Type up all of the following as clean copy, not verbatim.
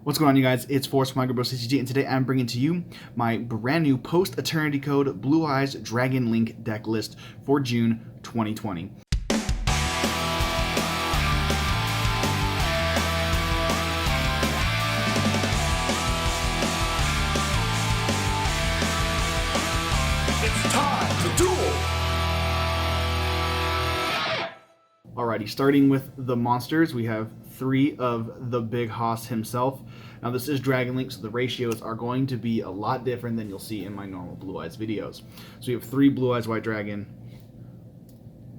What's going on, you guys? It's Forrest from YGOBROSTCG, and today I'm bringing to you my brand new post-Eternity Code Blue Eyes Dragon Link deck list for June 2020. It's time to duel! Alrighty, starting with the monsters, we have 3 of the Big Hoss himself. Now this is Dragon Link, so the ratios are going to be a lot different than you'll see in my normal Blue Eyes videos. So we have 3 Blue Eyes White Dragon,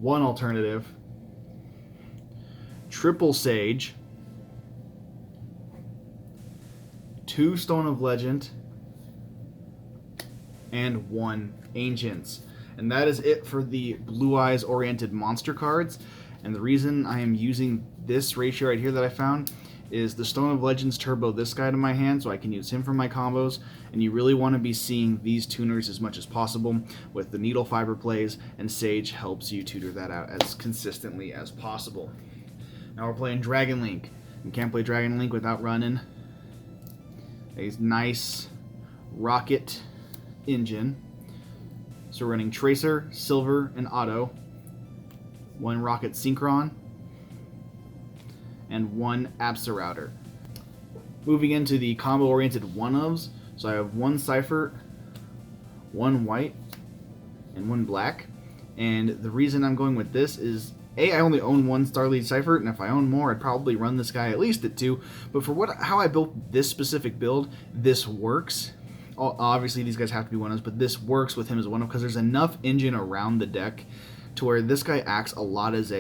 1 Alternative, Triple Sage, 2 Stone of Legend, and 1 Ancients. And that is it for the Blue Eyes oriented monster cards. And the reason I am using this ratio right here that I found is the Stone of Legends turbo this guy to my hand, so I can use him for my combos, and you really want to be seeing these tuners as much as possible with the needle fiber plays, and Sage helps you tutor that out as consistently as possible. Now we're playing Dragon Link. You can't play Dragon Link without running a nice rocket engine. So we're running Tracer, Silver, and Auto, 1 Rocket Synchron, and 1 Absolouter. Moving into the combo-oriented one-ofs, so I have 1 Cypher, 1 White, and 1 Black. And the reason I'm going with this is, I only own 1 Starlead Cypher, and if I own more, I'd probably run this guy at least at 2. But for how I built this specific build, this works. Obviously, these guys have to be one-ofs, but this works with him as one-off because there's enough engine around the deck to where this guy acts a lot as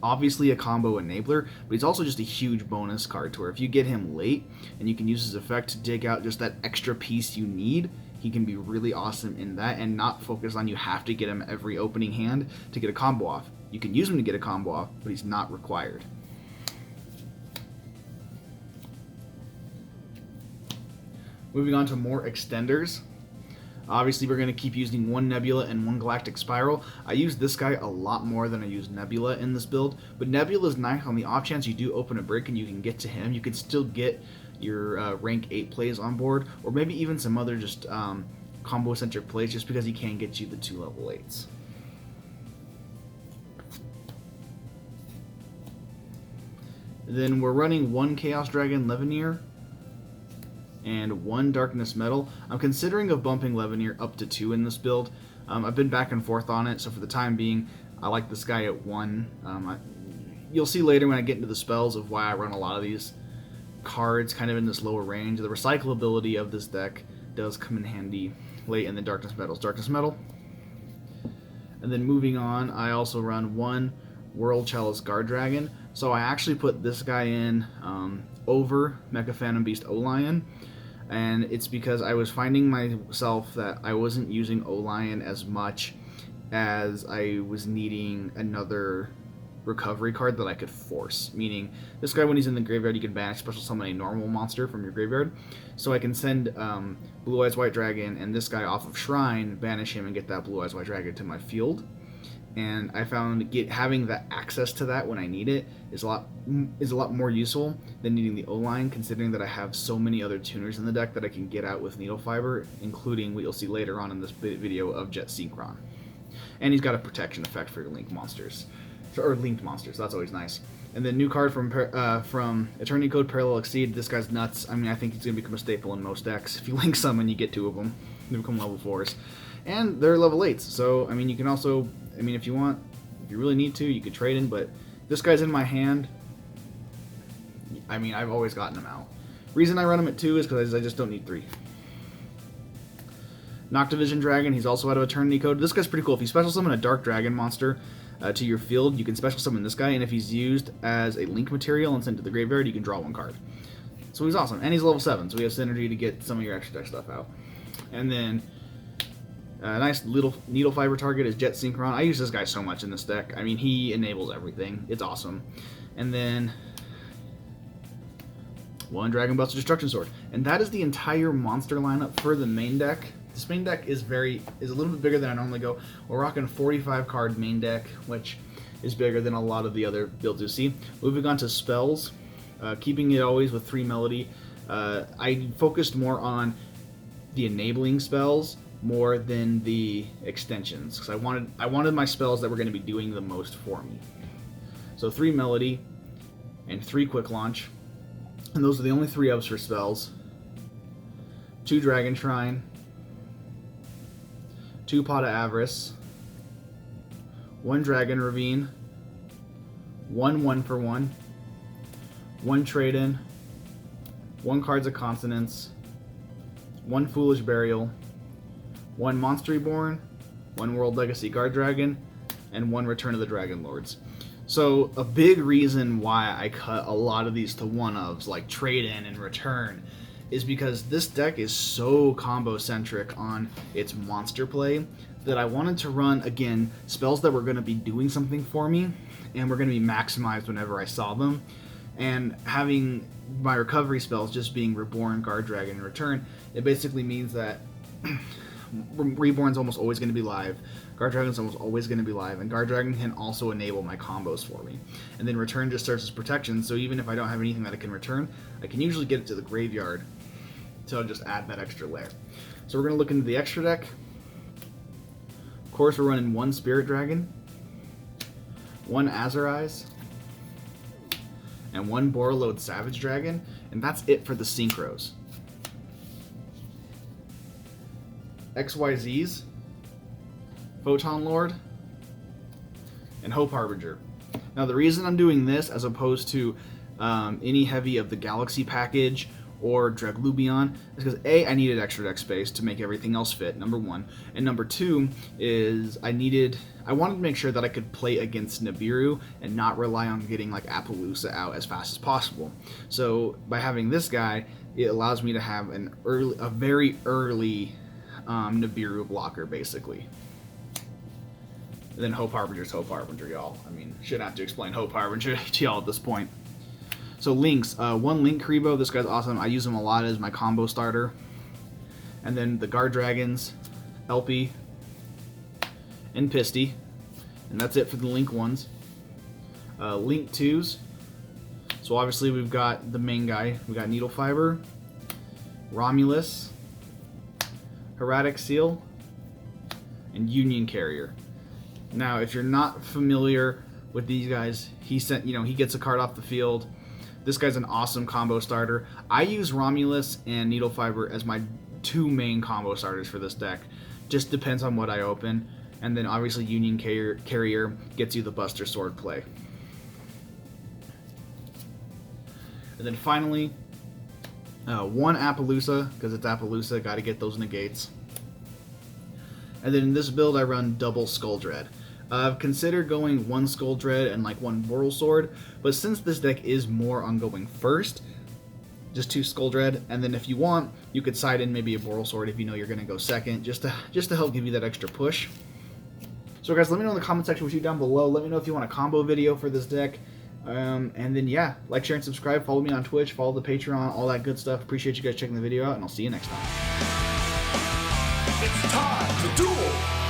obviously a combo enabler, but he's also just a huge bonus card to where if you get him late and you can use his effect to dig out just that extra piece you need, he can be really awesome in that and not focus on you have to get him every opening hand to get a combo off. You can use him to get a combo off, but he's not required. Moving on to more extenders. Obviously, we're going to keep using 1 Nebula and 1 Galactic Spiral. I use this guy a lot more than I use Nebula in this build, but Nebula is nice on the off chance you do open a brick and you can get to him. You can still get your rank 8 plays on board, or maybe even some other just combo-centric plays just because he can get you the 2 level 8s. Then we're running 1 Chaos Dragon Levineer and 1 Darkness Metal. I'm considering of bumping Levineer up to 2 in this build. I've been back and forth on it, so for the time being, I like this guy at 1. You'll see later when I get into the spells of why I run a lot of these cards kind of in this lower range. The recyclability of this deck does come in handy late in the Darkness Metals. Darkness Metal. And then moving on, I also run 1 World Chalice Guard Dragon. So I actually put this guy in over Mecha Phantom Beast O-Lion. And it's because I was finding myself that I wasn't using O-Lion as much as I was needing another recovery card that I could force. Meaning, this guy when he's in the graveyard, you can banish special summon a normal monster from your graveyard. So I can send Blue Eyes White Dragon and this guy off of Shrine, banish him, and get that Blue Eyes White Dragon to my field. And I found having that access to that when I need it is a lot more useful than needing the O-Line, considering that I have so many other tuners in the deck that I can get out with Needle Fiber, including what you'll see later on in this video of Jet Synchron. And he's got a protection effect for your linked monsters, or linked monsters. That's always nice. And then new card from Eternity Code Parallel Exceed. This guy's nuts. I mean, I think he's gonna become a staple in most decks. If you link summon, you get 2 of them. They become level 4s, and they're level 8s. So I mean, you can also, if you want, if you really need to, you could trade in, but this guy's in my hand. I mean, I've always gotten him out. Reason I run him at 2 is because I just don't need 3. Noctivision Dragon, he's also out of Eternity Code. This guy's pretty cool. If you special summon a Dark Dragon monster to your field, you can special summon this guy, and if he's used as a link material and sent to the graveyard, you can draw 1 card. So he's awesome, and he's level 7, so we have synergy to get some of your extra deck stuff out. And then a nice little needle fiber target is Jet Synchron. I use this guy so much in this deck. I mean, he enables everything. It's awesome. And then 1 Dragon Buster Destruction Sword. And that is the entire monster lineup for the main deck. This main deck is a little bit bigger than I normally go. We're rocking 45 card main deck, which is bigger than a lot of the other builds you see. Moving on to spells, keeping it always with 3 Melody. I focused more on the enabling spells more than the extensions, because I wanted my spells that were going to be doing the most for me. So 3 Melody and 3 Quick Launch, and those are the only 3 ups for spells. 2 Dragon Shrine, 2 Pot of Avarice, 1 Dragon Ravine, 1 1-for-1, 1 Trade-in, 1 Cards of Consonance, 1 Foolish Burial, 1 Monster Reborn, 1 World Legacy Guard Dragon, and 1 Return of the Dragon Lords. So a big reason why I cut a lot of these to 1-ofs, like Trade-in and Return, is because this deck is so combo-centric on its monster play that I wanted to run, again, spells that were going to be doing something for me, and were going to be maximized whenever I saw them. And having my recovery spells just being Reborn, Guard Dragon, and Return, it basically means that Reborn's almost always going to be live, Guard Dragon's almost always going to be live, and Guard Dragon can also enable my combos for me. And then Return just serves as protection, so even if I don't have anything that I can return, I can usually get it to the graveyard to just add that extra layer. So we're going to look into the extra deck. Of course, we're running 1 Spirit Dragon, 1 Azure Eyes, and 1 Borreload Savage Dragon, and that's it for the synchros. XYZs, Photon Lord, and Hope Harbinger. Now the reason I'm doing this as opposed to any heavy of the Galaxy package or Draglubion is because A, I needed extra deck space to make everything else fit, number 1. And number 2 is I wanted to make sure that I could play against Nibiru and not rely on getting like Appaloosa out as fast as possible. So by having this guy, it allows me to have a very early Nibiru blocker, basically. And then Hope Harbinger's Hope Harbinger, y'all. I mean, shouldn't have to explain Hope Harbinger to y'all at this point. So links, 1 Link Karibo, this guy's awesome. I use him a lot as my combo starter. And then the Guard Dragons, Elpie, and Pisty. And that's it for the Link 1s. Link 2s. So obviously we've got the main guy. We got Needle Fiber, Romulus, Hieratic Seal, and Union Carrier. Now, if you're not familiar with these guys, he gets a card off the field. This guy's an awesome combo starter. I use Romulus and Needle Fiber as my 2 main combo starters for this deck. Just depends on what I open. And then obviously Union Carrier gets you the Buster Sword play. And then finally, 1 Appaloosa, because it's Appaloosa, gotta get those negates. And then in this build I run double Skull Dread. I've considered going 1 Skull Dread and like 1 Boral Sword, but since this deck is more on going first, just 2 Skull Dread, and then if you want, you could side in maybe a Boral Sword if you know you're going to go second, just to help give you that extra push. So guys, let me know in the comment section what you down below. Let me know if you want a combo video for this deck. And then yeah, like, share, and subscribe. Follow me on Twitch, follow the Patreon, all that good stuff. Appreciate you guys checking the video out, and I'll see you next time. It's time to duel!